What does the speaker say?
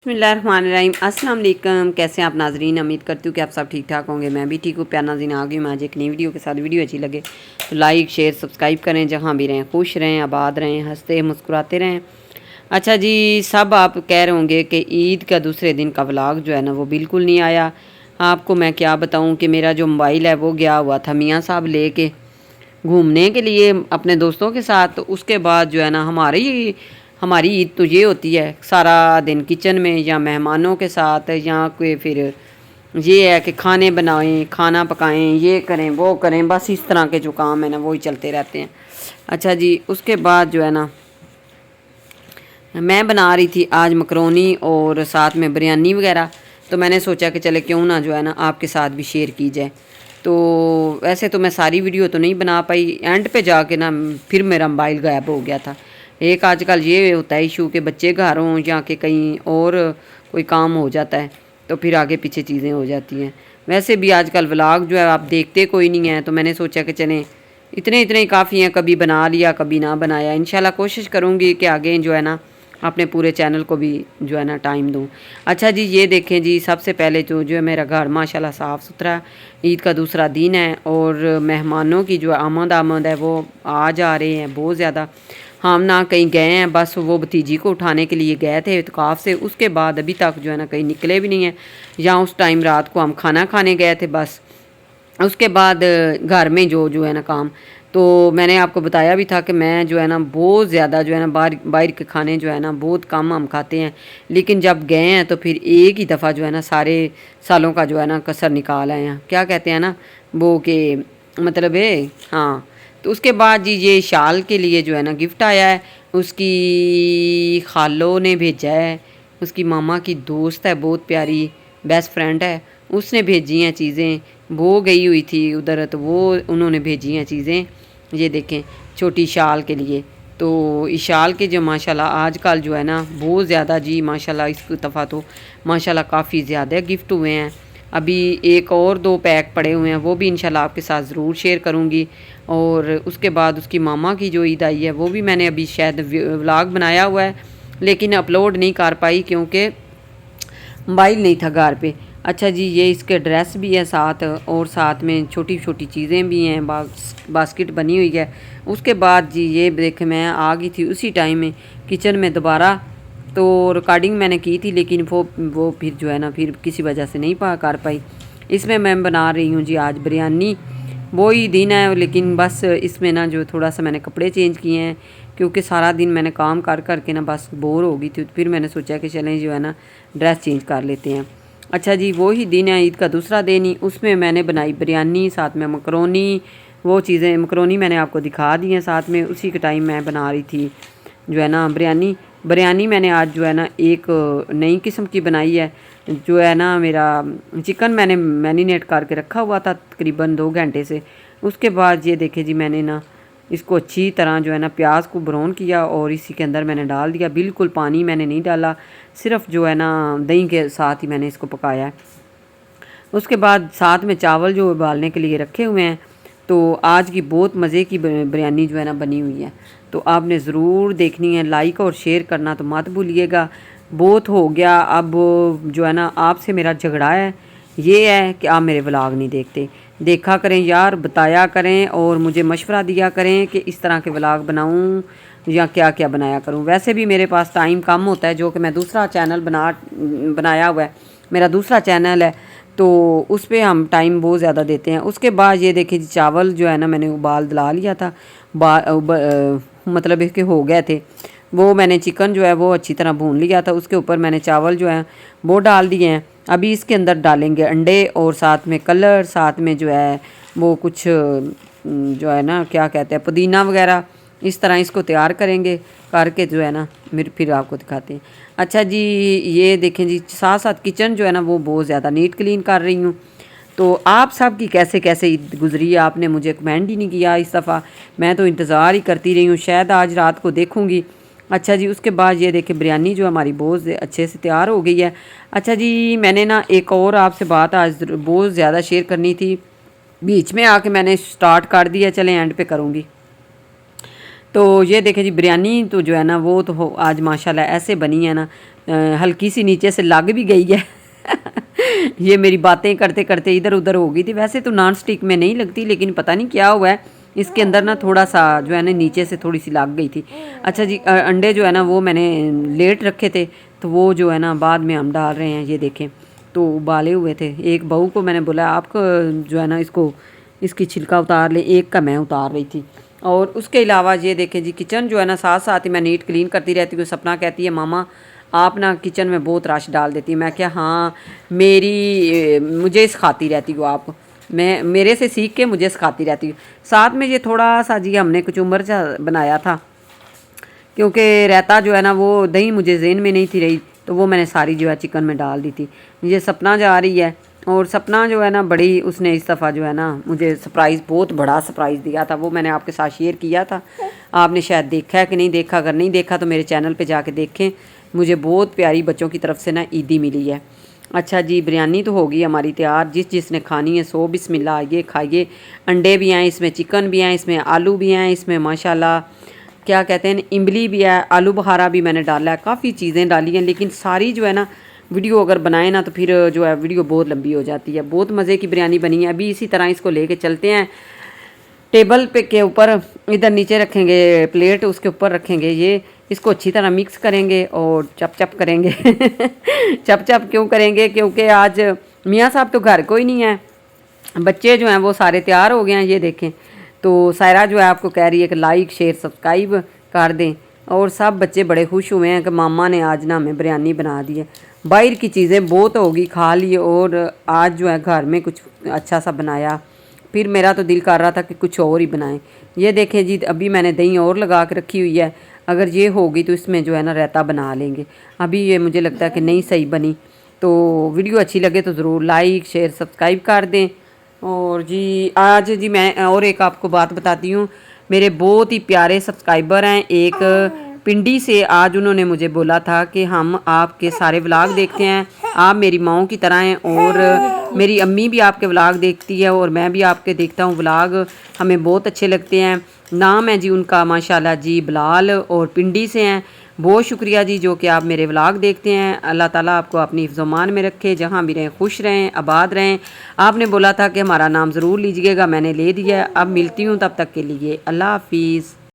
बिस्मिल्लाहिर्रहमानिर्रहीम अस्सलाम वालेकुम। कैसे हैं आप नाजरीन? उम्मीद करती हूँ कि आप सब ठीक ठाक होंगे। मैं भी ठीक हूँ। प्यार नाज़रीन आ गई मैं आज एक नई वीडियो के साथ। वीडियो अच्छी लगे तो लाइक शेयर सब्सक्राइब करें। जहाँ भी रहें खुश रहें, आबाद रहें, हंसते मुस्कुराते रहें। अच्छा जी, सब आप कह रहे होंगे कि ईद का दूसरे दिन का व्लॉग जो है ना वो बिल्कुल नहीं आया। आपको मैं क्या बताऊँ कि मेरा जो मोबाइल है वो गया हुआ था मियाँ साहब ले के घूमने के लिए अपने दोस्तों के साथ। तो उसके बाद जो है ना हमारी ईद तो ये होती है सारा दिन किचन में या मेहमानों के साथ, या कोई फिर ये है कि खाने बनाएं, खाना पकाएं, ये करें वो करें, बस इस तरह के जो काम है ना वही चलते रहते हैं। अच्छा जी, उसके बाद जो है ना मैं बना रही थी आज मकरोनी और साथ में बिरयानी वगैरह। तो मैंने सोचा कि चले क्यों ना जो है ना आपके साथ भी शेयर की जाए। तो वैसे तो मैं सारी वीडियो तो नहीं बना पाई, एंड पे जाके ना फिर मेरा मोबाइल गायब हो गया था। एक आजकल ये होता है इशू कि बच्चे घर हों या कि कहीं और कोई काम हो जाता है तो फिर आगे पीछे चीज़ें हो जाती हैं। वैसे भी आजकल व्लॉग जो है आप देखते कोई नहीं है, तो मैंने सोचा कि चलें इतने इतने ही काफ़ी हैं, कभी बना लिया कभी ना बनाया। इंशाल्लाह कोशिश करूँगी कि आगे जो है ना अपने पूरे चैनल को भी जो है ना टाइम दूँ। अच्छा जी, ये देखें जी, सबसे पहले जो है मेरा घर माशाल्लाह साफ़ सुथरा। ईद का दूसरा दिन है और मेहमानों की जो आमद है वो आ जा रहे हैं बहुत ज़्यादा। हम ना कहीं गए हैं, बस वो भतीजी को उठाने के लिए गए थे इत्काफ़ से। उसके बाद अभी तक जो है ना कहीं निकले भी नहीं हैं। या उस टाइम रात को हम खाना खाने गए थे बस। उसके बाद घर में जो जो है ना काम, तो मैंने आपको बताया भी था कि मैं जो है ना बहुत ज़्यादा जो है ना बाहर बाहर के खाने जो है ना बहुत कम हम खाते हैं। लेकिन जब गए हैं तो फिर एक ही दफ़ा जो है ना सारे सालों का जो है ना कसर निकाल आए हैं, क्या कहते हैं ना वो के मतलब है। हाँ, तो उसके बाद जी ये शाल के लिए जो है ना गिफ्ट आया है, उसकी खालों ने भेजा है। उसकी मामा की दोस्त है, बहुत प्यारी बेस्ट फ्रेंड है, उसने भेजी हैं चीज़ें। वो गई हुई थी उधर तो वो उन्होंने भेजी हैं चीज़ें। ये देखें छोटी शाल के लिए। तो इस शाल के जो माशाल्लाह आजकल जो है ना बहुत ज़्यादा जी माशाल्लाह इस दफ़ा तो माशाल्लाह काफ़ी ज़्यादा गिफ्ट हुए हैं। अभी एक और दो पैक पड़े हुए हैं, वो भी इंशाल्लाह आपके साथ ज़रूर शेयर करूँगी। और उसके बाद उसकी मामा की जो ईद आई है वो भी मैंने अभी शायद व्लॉग बनाया हुआ है, लेकिन अपलोड नहीं कर पाई क्योंकि मोबाइल नहीं था घर पे। अच्छा जी, ये इसके ड्रेस भी है साथ, और साथ में छोटी छोटी चीज़ें भी हैं, बास्केट बनी हुई है। उसके बाद जी ये देखे मैं आ गई थी उसी टाइम में किचन में दोबारा। तो रिकॉर्डिंग मैंने की थी लेकिन वो फिर जो है ना फिर किसी वजह से नहीं पा कर पाई। इसमें मैं बना रही हूँ जी आज बिरयानी। वो ही दिन है लेकिन बस इसमें ना जो थोड़ा सा मैंने कपड़े चेंज किए हैं क्योंकि सारा दिन मैंने काम कर कर के ना बस बोर हो गई थी। तो फिर मैंने सोचा कि चलें जो है ना ड्रेस चेंज कर लेते हैं। अच्छा जी, वो ही दिन है ईद का दूसरा दिन ही, उसमें मैंने बनाई बिरयानी, साथ में मकरोनी। वो चीज़ें मकरोनी मैंने आपको दिखा दी हैं, साथ में उसी के टाइम मैं बना रही थी जो है ना बिरयानी। बिरयानी मैंने आज जो है ना एक नई किस्म की बनाई है। जो है ना मेरा चिकन मैंने मैरिनेट करके रखा हुआ था तकरीबन 2 घंटे से। उसके बाद ये देखे जी मैंने ना इसको अच्छी तरह जो है ना प्याज को ब्राउन किया और इसी के अंदर मैंने डाल दिया। बिल्कुल पानी मैंने नहीं डाला, सिर्फ जो है ना दही के साथ ही मैंने इसको पकाया है। उसके बाद साथ में चावल जो उबालने के लिए रखे हुए हैं। तो आज की बहुत मज़े की बिरयानी जो है ना बनी हुई है, तो आपने ज़रूर देखनी है। लाइक और शेयर करना तो मत भूलिएगा। बहुत हो गया अब जो है ना आपसे मेरा झगड़ा है, ये है कि आप मेरे व्लॉग नहीं देखते। देखा करें यार, बताया करें और मुझे मशवरा दिया करें कि इस तरह के व्लॉग बनाऊं या क्या क्या बनाया करूं। वैसे भी मेरे पास टाइम कम होता है, जो कि मैं दूसरा चैनल बनाया हुआ है, मेरा दूसरा चैनल है, तो उस पर हम टाइम बहुत ज़्यादा देते हैं। उसके बाद ये देखिए जी चावल जो है ना मैंने उबाल दिला लिया था। मतलब इसके हो गए थे। वो मैंने चिकन जो है वो अच्छी तरह भून लिया था। उसके ऊपर मैंने चावल जो है वो डाल दिए हैं। अभी इसके अंदर डालेंगे अंडे और साथ में कलर, साथ में जो है वो कुछ जो है ना क्या कहते हैं पुदीना वगैरह। इस तरह इसको तैयार करेंगे, करके जो है ना फिर आपको दिखाते हैं। अच्छा जी, ये देखें जी साथ साथ किचन जो है ना वो बहुत ज़्यादा नीट क्लीन कर रही हूँ। तो आप सब की कैसे कैसे ईद गुजरी है, आपने मुझे कमेंट ही नहीं किया इस दफ़ा। मैं तो इंतज़ार ही करती रही हूँ, शायद आज रात को देखूँगी। अच्छा जी, उसके बाद ये देखें बिरयानी जो हमारी बहुत अच्छे से तैयार हो गई है। अच्छा जी, मैंने ना एक और आपसे बात आज बहुत ज़्यादा शेयर करनी थी, बीच में आके मैंने स्टार्ट कर दिया, चलें एंड पे करूँगी। तो ये देखें जी बिरयानी तो जो है ना वो तो आज माशाल्लाह ऐसे बनी है ना, हल्की सी नीचे से लग भी गई है। ये मेरी बातें करते करते इधर उधर हो गई थी। वैसे तो नॉन स्टिक में नहीं लगती, लेकिन पता नहीं क्या हुआ है, इसके अंदर ना थोड़ा सा जो है ना नीचे से थोड़ी सी लग गई थी। अच्छा जी, अंडे जो है ना वो मैंने लेट रखे थे, तो वो जो है ना बाद में हम डाल रहे हैं। ये देखें, तो उबाले हुए थे। एक बहू को मैंने बोला आपको जो है ना इसको इसकी छिलका उतार ले, एक का मैं उतार रही थी। और उसके अलावा ये देखें जी, किचन जो है ना साथ साथ ही मैं नीट क्लीन करती रहती हूँ। सपना कहती है मामा आप ना किचन में बहुत रश डाल देती है। मैं क्या, हाँ मुझे सिखाती रहती हो आप, मैं मेरे से सीख के मुझे सिखाती रहती हूँ। साथ में ये थोड़ा सा जी हमने कचुम्बर सा बनाया था, क्योंकि रायता जो है ना वो दही मुझे ज़हन में नहीं थी रही, तो वो मैंने सारी जो है चिकन में डाल दी थी। ये सपना जा रही है, और सपना जो है ना बड़ी, उसने इस दफ़ा जो है ना मुझे सरप्राइज़, बहुत बड़ा सरप्राइज़ दिया था। वो मैंने आपके साथ शेयर किया था, आपने शायद देखा है कि नहीं देखा। अगर नहीं देखा तो मेरे चैनल पे जाके देखें। मुझे बहुत प्यारी बच्चों की तरफ से ना ईदी मिली है। अच्छा जी, बिरयानी तो होगी हमारी तैयार। जिसने खानी है सो बिस्मिल्लाह आइए खाइए। अंडे भी हैं इसमें, चिकन भी हैं इसमें, आलू भी हैं इसमें, माशाल्लाह क्या कहते हैं, इमली भी है, आलू बुखारा भी मैंने डाला है, काफ़ी चीज़ें डाली हैं। लेकिन सारी जो है ना वीडियो अगर बनाए ना तो फिर जो है वीडियो बहुत लंबी हो जाती है। बहुत मज़े की बिरयानी बनी है। अभी इसी तरह इसको लेके चलते हैं टेबल पे के ऊपर। इधर नीचे रखेंगे प्लेट, उसके ऊपर रखेंगे ये, इसको अच्छी तरह मिक्स करेंगे और चप चप करेंगे। चप चप क्यों करेंगे, क्योंकि आज मियाँ साहब तो घर कोई नहीं है, बच्चे जो हैं वो सारे तैयार हो गए हैं। ये देखें, तो सायरा जो है आपको कह रही है कि लाइक शेयर सब्सक्राइब कर दें, और सब बच्चे बड़े खुश हुए हैं कि मामा ने आज ना हमें बिरयानी बना दी है। बाहर की चीज़ें बहुत होगी खा ली, और आज जो है घर में कुछ अच्छा सा बनाया। फिर मेरा तो दिल कर रहा था कि कुछ और ही बनाएं। ये देखें जी, अभी मैंने दही और लगा के रखी हुई है। अगर ये होगी तो इसमें जो है ना रायता बना लेंगे। अभी ये मुझे लगता है कि नहीं सही बनी। तो वीडियो अच्छी लगे तो ज़रूर लाइक शेयर सब्सक्राइब कर दें। और जी आज जी मैं और एक आपको बात बताती हूँ। मेरे बहुत ही प्यारे सब्सक्राइबर हैं एक पिंडी से, आज उन्होंने मुझे बोला था कि हम आपके सारे व्लॉग देखते हैं, आप मेरी माओ की तरह हैं, और मेरी अम्मी भी आपके व्लॉग देखती है और मैं भी आपके देखता हूँ व्लॉग, हमें बहुत अच्छे लगते हैं। नाम है जी उनका माशाल्लाह जी बिलाल, और पिंडी से हैं। बहुत शुक्रिया जी जो कि आप मेरे व्लॉग देखते हैं। अल्लाह ताला आपको अपनी हिफ्ज़-ओ-मान में रखे, जहाँ भी रहें खुश रहें, आबाद रहें। आपने बोला था कि हमारा नाम ज़रूर लीजिएगा, मैंने ले दिया। अब मिलती हूँ, तब तक के लिए अल्लाह हाफिज़।